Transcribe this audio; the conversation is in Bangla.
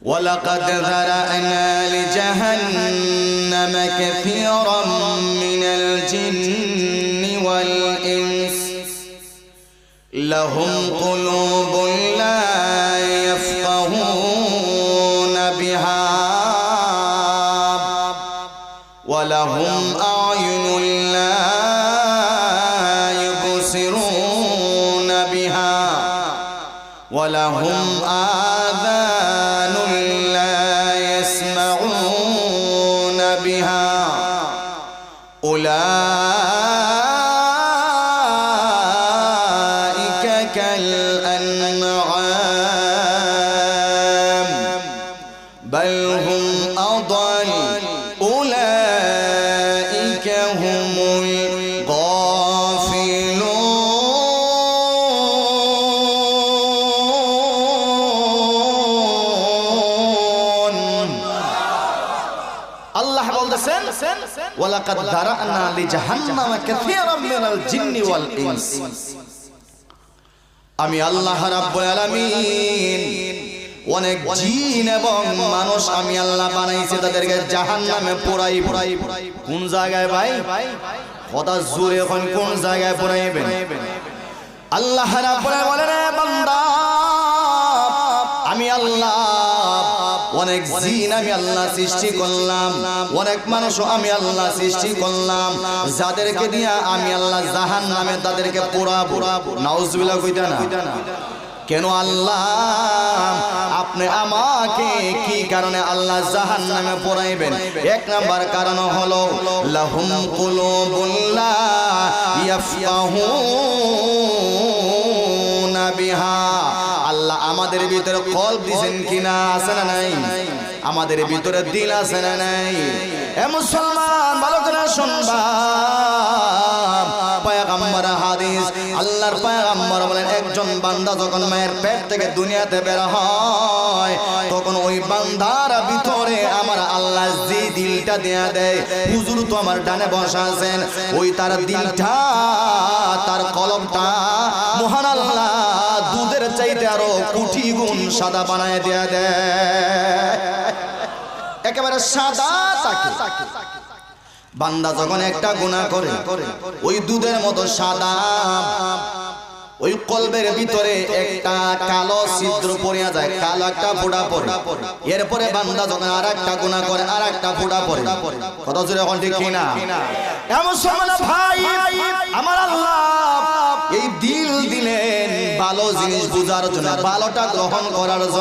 ولقد ذرأنا لجهنم كثيرا من الجن والإنس لهم قلوب لا يفقهون بها ولهم أعين لا يبصرون بها ولهم آذان لا يسمعون بها أولئك كالأنعام بل هم أضل أولئك هم الغافلون আল্লাহ বলতেছেন ওয়ালাকাদ দারানা লিজাহান্নামা কাসীরাম মিনাল জিন্নি ওয়াল ইনস আমি আল্লাহ রাব্বুল আলামিন অনেক জিন এবং মানুষ আমি আল্লাহ বানাইছি তাদেরকে জাহান্নামে পোড়াইব কোন জায়গায় ভাই কথা জোরে এখন কোন জায়গায় পোড়াইবেন আল্লাহ রাব্বুল আলামিন বলেন বান্দা আমি আল্লাহ অনেক জিন আমি আল্লাহ সৃষ্টি করলাম অনেক মানুষও আমি আল্লাহ সৃষ্টি করলাম যাদেরকে দিয়া আমি আল্লাহ জাহান্নামে তাদেরকে পোড়াবো নাউজুবিল্লাহ কইতা না কেন আল্লাহ আপনি আমাকে কি কারণে আল্লাহ জাহান্নামে পোড়াইবেন এক নাম্বার কারণ হলো লাহুম কুলুবুল লা ইয়াফকাহুনা বিহা আল্লাহ আমাদের ভিতরে কলব দিবেন কিনা আছে না নাই আমাদের ভিতরে দিল আছে না নাই এ মুসলমান ভালো করে শুনবা পয়গম্বর হাদিস আল্লাহর পয়গম্বর বলেন একজন বান্দা যখন মায়ের পেট থেকে দুনিয়াতে বের হয় তখন ওই বান্দার ভিতরে আমার আল্লাহ যে দিলটা দেয়া দেয় হুজুর তো আমার ডানে বসা আছেন ওই তার দিলটা তার কলবটা মহান আল্লাহ দুধের চাইতে আরো কোটি গুণ সাদা বানায় দেয়া দেয় একেবারে সাদা থাকে বান্দা যখন একটা গুনাহ করে ওই দুধের মতো সাদা ওই কলবের ভিতরে একটা কালো ছিদ্র পড়িয়া যায় কালো একটা ফোঁটা পড়ে এরপরে বান্দা যখন আরেকটা গুনাহ করে আরেকটা ফোঁটা পড়ে কত জোরে এখন ঠিক কিনা এমন সময় ভাই আমার আল্লাহ এই দিল দিলেন ভালো জিনিস বুঝার জন্য ভালোটা গ্রহণ করার জন্য